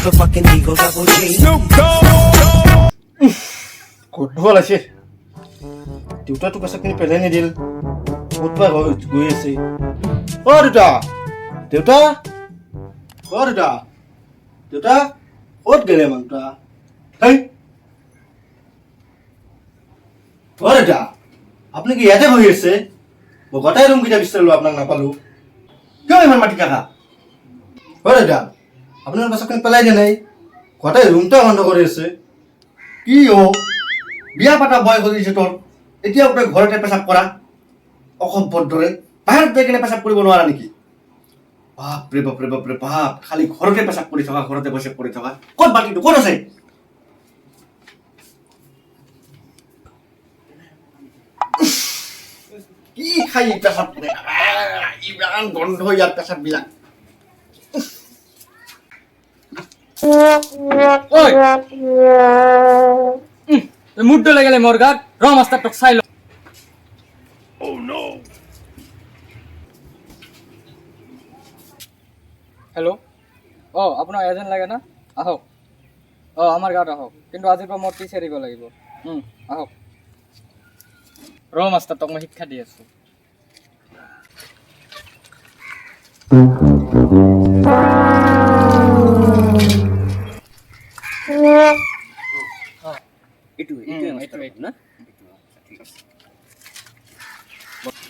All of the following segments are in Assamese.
motherfucking Eagle Double G. গধুৰ আছে দেউতাটো পেচাখিনি পেলাই নিদিল ক'তবা গৈ আছে অ দেউতা দেউতা অ দেউতা দেউতা ক'ত গেলে মানুহটা হেই অ দেউতা আপুনি কি ইয়াতে বহি আছে মই গোটেই ৰুমকেইটা বিচাৰিলোঁ আপোনাক নাপালোঁ কিয় ইমান মাটি কাকা অ দেউতা আপোনাৰ পেচাখিনি পেলাই দিয়া নাই গোটেই ৰুমটা বন্ধ কৰি আছে কি অ বিয়া পাতা বয়স হৈছে তোৰ এতিয়াও তই ঘৰতে পেচাব কৰা অসম্ভৱৰ দৰে বাহিৰত যাই কিনে পেচাব কৰিব নোৱাৰা নেকি বাপৰে বাপৰে বাপৰে বাপ খালি ঘৰতে পেচাব কৰি থকা ঘৰতে পেচাব কৰি থকা ক'ত বাতিটো ক'ত আছে কি খাই পেচাব কৰে ইমান গন্ধ ইয়াৰ পেচাব বিলাক মুডটো লাগিলে মোৰ গাত ৰ মাষ্টাৰটোক চাই ল হেল্ল' আপোনাক এজেণ্ট লাগে না আহক আমাৰ গাঁৱত আহক কিন্তু আজিৰ পৰা মোৰ টিচাৰ দিব লাগিব আহক ৰ মাষ্টাৰটোক মই শিক্ষা দি আছোঁ না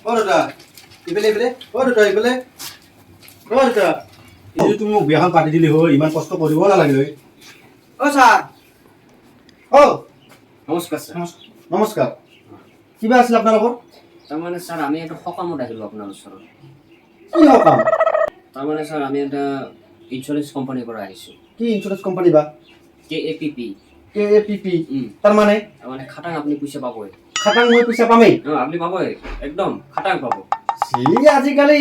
অ দাদা ইফালে ইফালে অ দাদা ইফালে অ দাদা এই তুমি মোক বিয়াখন পাতি দিলি হয় ইমান কষ্ট কৰিব নালাগিলে অ ছাৰ অ নমস্কাৰ ছাৰ নমস্কাৰ কিবা আছিল আপোনালোকৰ তাৰমানে ছাৰ আমি এটা সকামত আহিলোঁ আপোনাৰ ওচৰত কি সকাম তাৰমানে ছাৰ আমি এটা ইঞ্চুৰেঞ্চ কোম্পানীৰ পৰা আহিছোঁ কি ইঞ্চুৰেঞ্চ কোম্পানী বা KAPP KAPP তাৰমানে খাটাং আপুনি পইচা পাবই খাটাং মই পইচা পামেই আপুনি পাবই একদম খাটাং পাব আজিকালি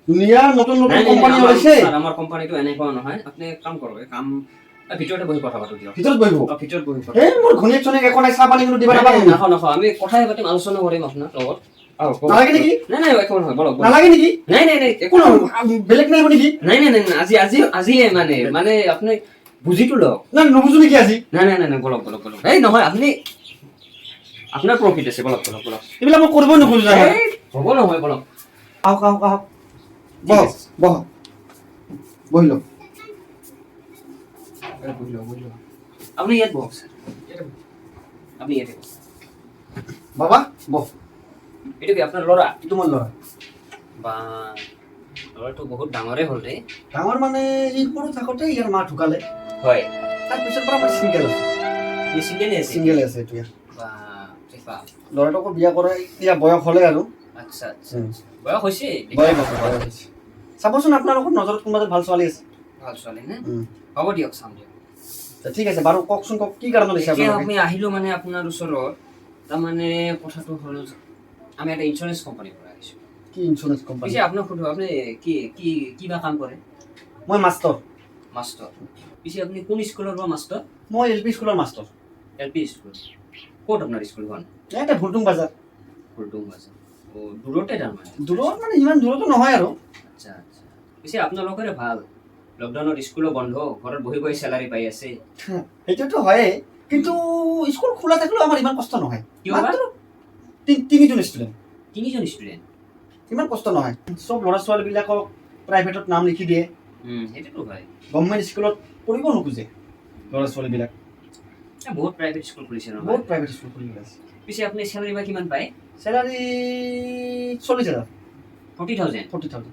দুনিয়াৰ নতুন নতুন কোম্পানী ওলাইছে আমাৰ কোম্পানীটো এনেকুৱা নহয় আপুনি কাম কৰক কাম ভিতৰতে বহি কথা পাতো দিয়ক ভিতৰত বহিব ভিতৰত বহি কথা এই মোৰ ঘনীয়েক চনীয়েক একো নাই চাহ পানী কোনো দিবা নাপাব নহয় আমি কথাই পাতিম আলোচনা কৰিম আপোনাৰ লগত নালাগে নেকি নাই একো নহয় বলক নালাগে নেকি নাই একো নহয় বেলেগ নাই নেকি নাই আজিয়ে মানে আপুনি বুজিটো লওক নাই নুবুজো নেকি আজি নাই বলক এই নহয় আপুনি আপোনাৰ প্ৰফিট আছে বলক এইবিলাক মই কৰিব নোখোজো হ'ব নহয় বলক আহক বহ বহি লওক আপনি ইয়াত বহক স্যার আপনি ইয়াতে বাবা বহ এটা কি আপনার লড়া তোমাৰ ল'ৰা বা লড়াটো বহুত ডাঙৰে হ'ল ৰে ডাঙৰ মানে ই সৰু থাকোঁতে ইয়াৰ মা ঢুকালে হয় তাৰ পিছৰ পৰা মই ছিংগেল আছো ই সিঙ্গেলই আছে ছিংগেল আছে এতিয়া বা ঠিক ল'ৰাটোকো বিয়া কৰা এতিয়া বয়স হ'লে আৰু আচ্ছা বয়স হৈছে বয়স হৈছে চাবচোন আপোনালোকৰ নজৰত কোনোবা ভাল ছোৱালী আছে ভাল ছোৱালী নে হ'ব দিয়ক চাম দিয়ক ঠিক আছে বাৰু কওকচোন কি কাৰণত আহিছে আমি আহিলো মানে আপোনাৰ ওচৰত তাৰমানে কথাটো হ'ল আমি এটা ইঞ্চুৰেঞ্চ কোম্পানীৰ পৰা আহিছোঁ কি ইঞ্চুৰেঞ্চ কোম্পানী পিছে আপোনাক সুধো আপুনি কিবা কাম কৰে মই মাষ্টৰ পিছে আপুনি কোন স্কুলৰ পৰা মাষ্টৰ মই LP স্কুলৰ মাষ্টৰ LP স্কুল ক'ত আপোনাৰ স্কুলখন এটা ভুলটুং বাজাৰ দূৰতে তাৰমানে দূৰত মানে ইমান দূৰতো নহয় আৰু আচ্ছা পিছে আপোনালোকৰে ভাল লকডাউনত স্কুলো বন্ধ ঘৰত বহি বহি চেলাৰী পাই আছে সেইটোতো হয়ে কিন্তু স্কুল খোলা থাকিলেও আমাৰ ইমান কষ্ট নহয় কিয় তিনিজন ষ্টুডেণ্ট ইমান কষ্ট নহয় চব ল'ৰা ছোৱালীবিলাকক প্ৰাইভেটত নাম লিখি দিয়ে সেইটোতো হয় গভৰ্ণমেণ্ট স্কুলত পঢ়িব নোখোজে ল'ৰা ছোৱালীবিলাক বহুত প্ৰাইভেট স্কুল খুলিছে নহয় বহুত প্ৰাইভেট স্কুল খুলি আছে পিছে আপুনি চেলাৰী বা কিমান পায় চেলাৰী 40,000 40,000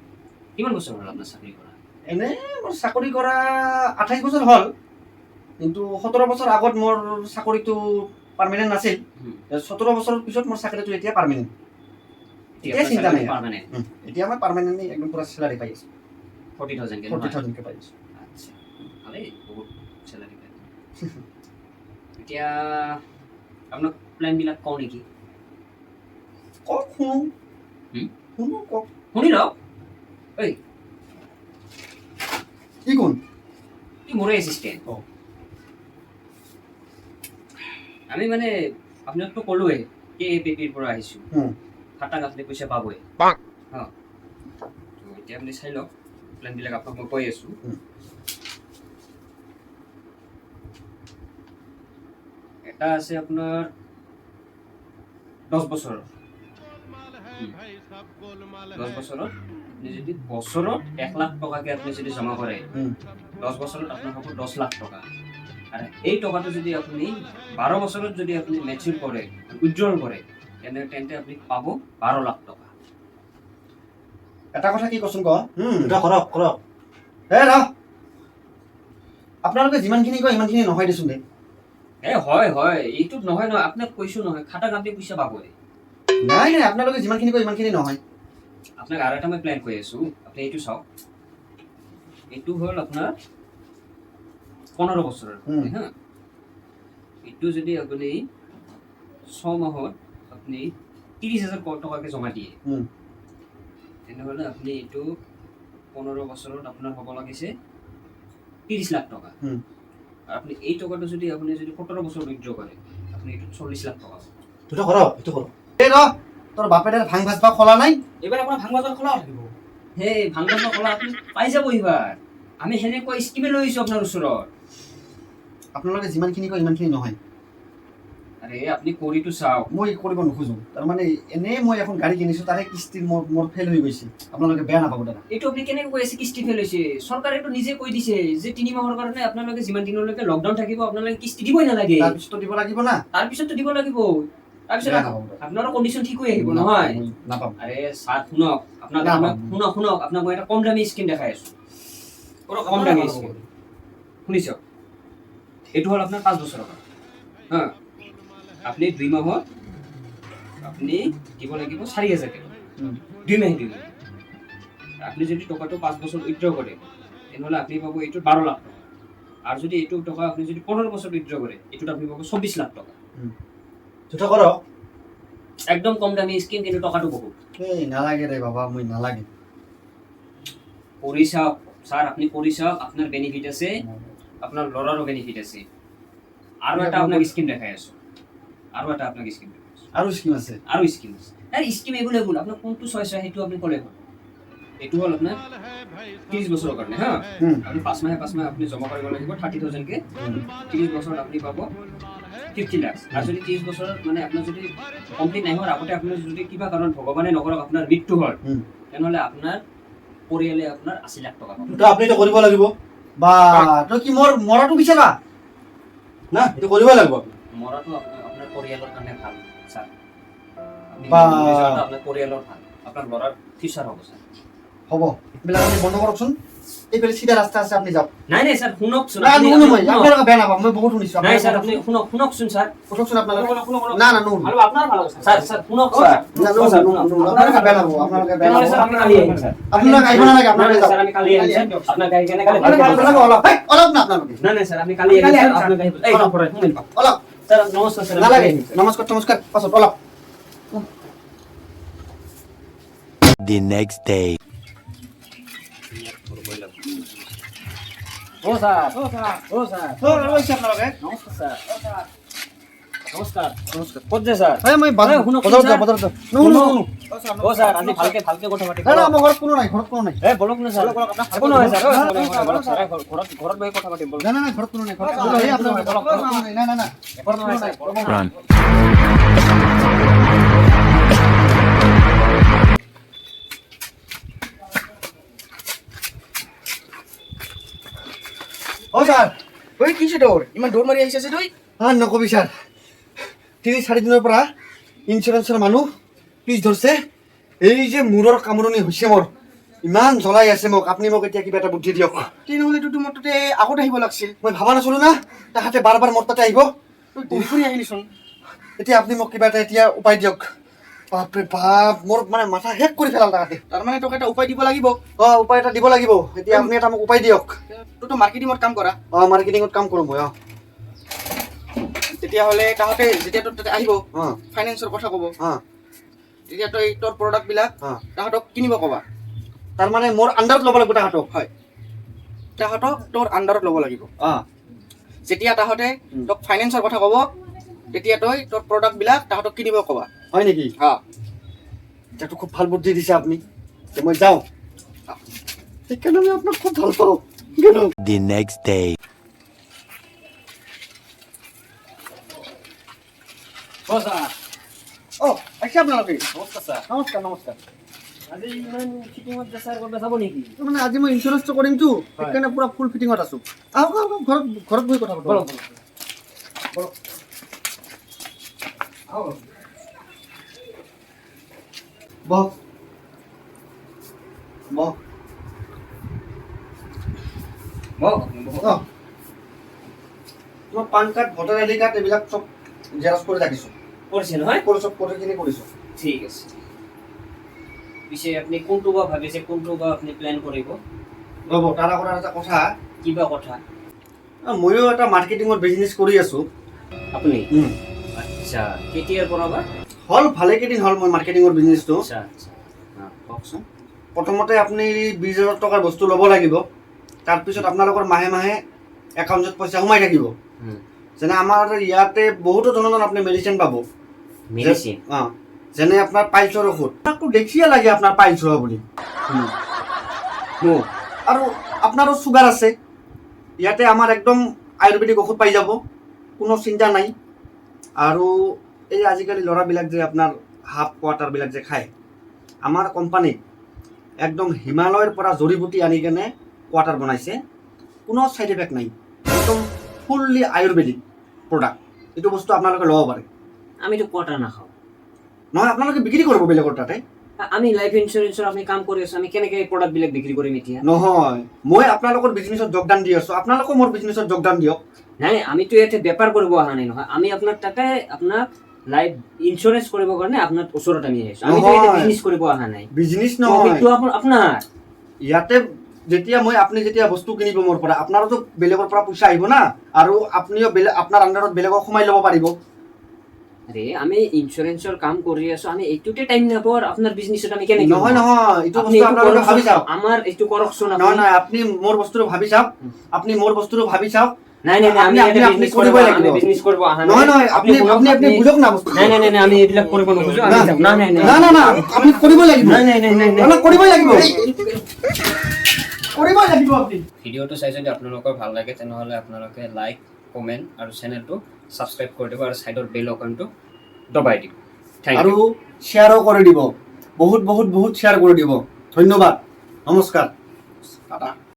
কিমান বছৰ হ'ল আপোনাৰ চাকৰি কৰা এনে মোৰ চাকৰি কৰা 28 বছৰ হ'ল কিন্তু 17 বছৰ আগত মোৰ চাকৰিটো পাৰ্মানেণ্ট নাছিল 17 বছৰৰ পিছত মোৰ চাকৰিটো এতিয়া পাৰ্মানেণ্ট এতিয়া চিন্তা নাই এতিয়া মই পাৰ্মানেণ্টলি একদম পুৰা চেলাৰী পাই আছোঁ 40,000 কে পাই আছোঁ আচ্ছা ভালেই বহুত চেলাৰী পাই এতিয়া আপোনাক প্লেনবিলাক কওঁ নেকি কওক শুনো কওক শুনি লওক ঐ কি কোন ই মোৰে এছিষ্টেণ্ট আমি মানে আপোনাকতো ক'লোৱে KAPPৰ পৰা আহিছোঁ খাটাং আপুনি পইচা পাবই এতিয়া আপুনি চাই লওক প্লেনবিলাক আপোনাক মই কৈ আছোঁ এটা আছে আপোনাৰ 10 বছৰৰ 10 বছৰত আপুনি যদি বছৰত 1 লাখ টকাকে আপুনি যদি জমা কৰে 10 বছৰত আপোনাৰ হ'ব 10 লাখ টকা আৰু এই টকাটো যদি আপুনি 12 বছৰত যদি আপুনি মেচিউৰ কৰে উইথড্ৰল কৰে তেন্তে আপুনি পাব 12 লাখ টকা এটা কথা কি কচোন ক এটা কৰক এ ৰ আপোনালোকে যিমানখিনি কয় ইমানখিনি নহয় দেচোন দে হয় এইটো নহয় আপোনাক কৈছো নহয় খাটা কাটি পইচা পাবই নাই আপোনালোকে যিমানখিনি কয় ইমানখিনি নহয় আপোনাক আৰু এটা মই প্লেন কৰি আছো আপুনি এইটো চাওক এইটো হ'ল আপোনাৰ 15 বছৰৰ হা এইটো যদি আপুনি 6 মাহত আপুনি 30,000 টকাকে জমা দিয়ে তেনেহ'লে আপুনি এইটো 15 বছৰত আপোনাৰ হ'ব লাগিছে 30 লাখ টকা আৰু আপুনি এই টকাটো যদি আপুনি যদি 17 বছৰ উইথড্ৰ কৰে আপুনি এইটো 40 লাখ টকা এইটো কৰক এই ৰ তোৰ বাপেৰে ভাং ভাজ বা খোলা নাই এইবাৰ আপোনাৰ ভাং বাজাৰ খোলা থাকিব সেই ভাং বাজাৰ খোলা আপুনি পাই যাব এইবাৰ আমি সেনেকুৱা স্কিমে লৈ আহিছোঁ আপোনাৰ ওচৰত আপোনালোকে যিমানখিনি কয় ইমানখিনি নহয় আৰে আপুনি কৰিটো চাওক মই কৰিব নোখোজো তাৰমানে এনেই মই এখন গাড়ী কিনিছোঁ তাৰে কিস্তি মোৰ ফেইল হৈ গৈছে আপোনালোকে বেয়া নাপাব দাদা এইটো আপুনি কেনেকৈ কৈ আছে কিস্তি ফেল হৈছে চৰকাৰেতো নিজে কৈ দিছে যে 3 মাহৰ কাৰণে আপোনালোকে যিমান দিনলৈকে লকডাউন থাকিব আপোনালোকে কিস্তি দিবই নালাগে তাৰপিছতো দিব লাগিব না তাৰপিছতো দিব লাগিব তাৰপিছত বেয়া নাপাব দাদা। আপোনাৰো কণ্ডিশ্যন ঠিক হৈ আহিব নহয় মই নাপাম আৰে ছাৰ শুনক আপোনাক আপোনাক মই এটা কম দামী স্কিম দেখাই আছো কম দামী স্কিম শুনিছ এইটো হ'ল আপোনাৰ 5 বছৰৰ কাৰণে হা আপুনি 2 মাহত আপুনি দিব লাগিব 4,000 টকা 2 মাহ দিব আপনি যদি টকাটো 5 বছৰ উইথড্ৰ কৰে তেনেহলে আপনি পাব এইটো 12 লাখ টকা আৰ যদি এইটো টকা আপনি যদি 15 বছৰ উইথড্ৰ কৰে এইটো আপনি পাব 24 লাখ টকা দুটা কৰক একদম কম দামী স্কিম কিন্তু টকাটো বহুত এই নালাগে ৰে বাবা মই নালাগে কৰি চাওক স্যাৰ আপনি কৰি চাওক আপনাৰ বেনিফিট আছে আপনাৰ লৰাৰো বেনিফিট আছে আৰু এটা আপোনাক স্কিম দেখাই আছো আৰু এটা আপোনাক স্কিম দেখাই আছো আৰু স্কিম আছে আৰু স্কিম আছে এই স্কিম এভেলেবল আপোনাক কোনটো চইচ হয় সেইটো আপনি ক'লে হ'ল এইটো হ'ল আপোনাৰ 30 বছৰৰ কাৰণে হা আপনি 5 মাহে আপনি জমা কৰিব লাগিব 30,000 কে 30 বছৰত আপনি পাব 50 লাখ আর যদি 30 বছর মানে আপনার যদি কমপ্লিট নাই হওয়ার আগতে আপনার যদি কিবা কারণ ভগবানে নকৰক আপনাৰ মৃত্যু হয় তেনেহলে আপনাৰ পৰিয়ালে আপনাৰ 80 লাখ টকা পাব তো আপনি তো কৰিব লাগিব বা তো কি মোৰ মৰাটো বিচাৰা না এইটো কৰিব লাগিব মৰাটো আপনাৰ পৰিয়ালৰ কাৰণে ভাল স্যাৰ বা আপনাৰ পৰিয়ালৰ ভাল আপনাৰ লৰাৰ ফিউচাৰ হ'ব স্যাৰ হ'ব এইবিলাক আপুনি বন্ধ কৰকচোন এইফালে চিধা ৰাস্তা আছে আপুনি যাওক নাই নাই স্যার শুনকচোন না নুনো মই আপোনালোকে বেয়া নাপাব মই বহুত শুনিছোঁ নাই স্যার আপনি শুনকচোন স্যার শুনকচোন আপোনালোকে না না নুনো আৰু আপোনাৰ ভাল হ'ব স্যার স্যার শুনক স্যার না নুনো আপোনালোকে বেয়া নাপাব আপোনালোকে বেয়া তেনেহলে স্যার নাপাব আমি কালি আহিম স্যার আপোনালোকে আহিব নালাগে আপোনালোকে যাওক স্যার আমি কালি আহিম স্যার আপনার গাড়ী কেনে কালি আপোনালোকে অলপ অলপ না আপোনালোকে না না স্যার আমি কালি আহিম স্যার আপনার গাড়ী এই নপৰে শুনিন অলপ স্যাৰ নমস্কাৰ স্যাৰ নালাগে নমস্কাৰ পাছত অলপ The next day. ও স্যাৰ ও স্যাৰ লৈছে আপোনালোকে নমস্কাৰ স্যাৰ নমস্কাৰ ক'ত যে স্যাৰ এই মই বজাৰত যাওঁ নুনো ও স্যাৰ আজি ভালকে কথা পাতিম না আমাৰ ঘৰত কোনো নাই এ বলক না স্যাৰ একো নহয় স্যাৰ বলক স্যাৰ ঘৰত বহি কথা পাতিম বলক না না ঘৰত কোনো নাই এই আপোনালোকে না না না ঘৰত নহয় স্যার Run. ও স্যার ওই কিসে দৌড় ইমান দৌড় মারি আহিছে তুই আর নকবি স্যার 3-4 দিনৰ পৰা ইঞ্চুৰেঞ্চৰ মানুহ পিছ ধৰছে এই যে মূৰৰ কামৰণি হৈছে মোৰ ইমান জ্বলাই আছে মোক আপুনি মোক এতিয়া কিবা এটা বুদ্ধি দিয়ক তেনেহ'লে তোৰ মোৰ তাতে আগত আহিব লাগিছিল মই ভাবা নাছিলো না তাহাঁতে বাৰ মোৰ তাতে আহিব তই দেৰি কৰি আহিলিচোন এতিয়া আপুনি মোক কিবা এটা এতিয়া উপায় দিয়ক বাপৰে বাপ মোৰ মানে মাথা শেষ কৰি পেলাল তাহাঁতে তাৰমানে তোক এটা উপায় দিব লাগিব উপায় এটা দিব লাগিব এতিয়া আপুনি এটা মোক উপায় দিয়ক তইতো মাৰ্কেটিঙত কাম কৰা মাৰ্কেটিঙত কাম কৰোঁ মই তেতিয়াহ'লে তাহাঁতে যেতিয়া তোৰ তাতে আহিব অঁ ফাইনেন্সৰ কথা ক'ব অঁ তেতিয়া তই তোৰ প্ৰডাক্টবিলাক অঁ তাহাঁতক কিনিব ক'বা তাৰমানে মোৰ আণ্ডাৰত ল'ব লাগিব তাহাঁতক হয় তাহাঁতক তোৰ আণ্ডাৰত ল'ব লাগিব অঁ যেতিয়া তাহাঁতে তোক ফাইনেন্সৰ কথা ক'ব তেতিয়া তই তোৰ প্ৰডাক্টবিলাক তাহাঁতক কিনিব ক'বা হয় নেকি হা এতিয়াতো খুব ভাল বুদ্ধি দিছে আপুনি যে মই যাওঁ সেইকাৰণে আমি আপোনাক খুব ভাল পাওঁ The next day. আপোনালোকে নমস্কাৰ ছাৰ নমস্কাৰ নমস্কাৰ আজি ইমান ফিটিঙত বেচাৰ কৰিব যাব নেকি মানে আজি মই ইঞ্চুৰেঞ্চটো কৰিমতো সেইকাৰণে পুৰা ফুল ফিটিঙত আছো আহক আহক ঘৰত ঘৰত বহি কথা পাতো বহ বহ বহ তোমাৰ PAN card voter ID card এইবিলাক চব জেৰক্স কৰি ৰাখিছোঁ কৰিছে নহয় চব কৰিখিনি কৰিছোঁ ঠিক আছে পিছে আপুনি কোনটো বা ভাবিছে কোনটো বা আপুনি প্লেন কৰিব ৰ'ব তাৰ আগত এটা কথা কিবা কথা ময়ো এটা মাৰ্কেটিঙৰ বিজনেছ কৰি আছোঁ আপুনি আচ্ছা কেতিয়াৰ পৰা বা হ'ল ভালেকেইদিন হ'ল মই মাৰ্কেটিঙৰ বিজনেছটো আচ্ছা আচ্ছা কওকচোন প্ৰথমতে আপুনি 20,000 টকাৰ বস্তু ল'ব লাগিব তাৰপিছত আপোনালোকৰ মাহে মাহে একাউণ্টত পইচা সোমাই থাকিব যেনে আমাৰ ইয়াতে বহুতো ধৰণৰ আপুনি মেডিচিন পাব মেডিচিন অঁ যেনে আপোনাৰ পাইলছৰ ঔষধ আপোনাকতো দেখিয়ে লাগে আপোনাৰ পাইলছ হোৱা বুলি আৰু আপোনাৰো চুগাৰ আছে ইয়াতে আমাৰ একদম আয়ুৰ্বেদিক ঔষধ পাই যাব কোনো চিন্তা নাই আৰু এই আজিকালি ল'ৰাবিলাক যে আপোনাৰ হাফ কোৱাৰ্টাৰবিলাক যে খায় আমাৰ কোম্পানীত একদম হিমালয়ৰ পৰা জড়ি বুটি আনি কেনে কোৱাৰ্টাৰ বনাইছে কোনো ছাইড এফেক্ট নাই একদম ফুল্লি আয়ুৰ্বেদিক প্ৰডাক্ট এইটো বস্তু আপোনালোকে ল'ব পাৰে আমিতো কোৱাৰ্টাৰ নাখাওঁ নহয় আপোনালোকে বিক্ৰী কৰিব বেলেগৰ তাতে আমি লাইফ ইঞ্চুৰেঞ্চৰ আমি কাম কৰি আছো আমি কেনেকৈ এই প্ৰডাক্টবিলাক বিক্ৰী কৰিম এতিয়া নহয় মই আপোনালোকৰ বিজনেছত যোগদান দি আছোঁ আপোনালোকেও মোৰ বিজনেছত যোগদান দিয়ক নাই আমিতো ইয়াতে বেপাৰ কৰিব অহা নাই নহয় আমি আপোনাৰ তাতে আপোনাক লাইফ ইঞ্চুৰেঞ্চ কৰিবৰ কাৰণে আপোনাৰ ওচৰত আমি আহিছোঁ আমি বিজনেছ কৰিব অহা নাই বিজনেছ নহয় সেইটো আপোনাৰ ইয়াতে যেতিয়া মই আপুনি যেতিয়া বস্তু কিনিব মোৰ পৰা আপোনাৰোতো বেলেগৰ পৰা পইচা আহিব না আৰু আপুনিও আপোনাৰ আণ্ডাৰত বেলেগক সোমাই ল'ব পাৰিব আৰে আমি ইঞ্চুৰেঞ্চৰ কাম কৰি আছো আমি এইটোতে টাইম নাপাওঁ আৰু আপোনাৰ বিজনেছত আমি কেনেকৈ নহয় নহয় এইটো বস্তু আপোনালোকে ভাবি চাওক আমাৰ এইটো কৰকচোন নহয় নহয় আপুনি মোৰ বস্তুটো ভাবি চাওক আপুনি মোৰ বস্তুটো ভাবি চাওক নাই নাই আমি আপুনি বিজনেছ কৰিবই লাগিব বিজনেছ কৰিব অহা নহয় নহয় আপুনি বুজক না বস্তু নাই নাই নাই আমি এইবিলাক কৰিব নোখোজো আমি যাম নাই নাই না না না আপুনি কৰিবই লাগিব নাই নাই নাই নাই আপোনাক কৰিবই লাগিব কৰিবই লাগিব আপুনি ভিডিঅ'টো চাই যদি আপোনালোকৰ ভাল লাগে তেনেহ'লে আপোনালোকে লাইক কমেণ্ট আৰু চেনেলটো ছাবস্ক্ৰাইব কৰি দিব আৰু ছাইডৰ বেল আইকনটো দবাই দিব আৰু শ্বেয়াৰো কৰি দিব বহুত বহুত বহুত শ্বেয়াৰ কৰি দিব ধন্যবাদ নমস্কাৰ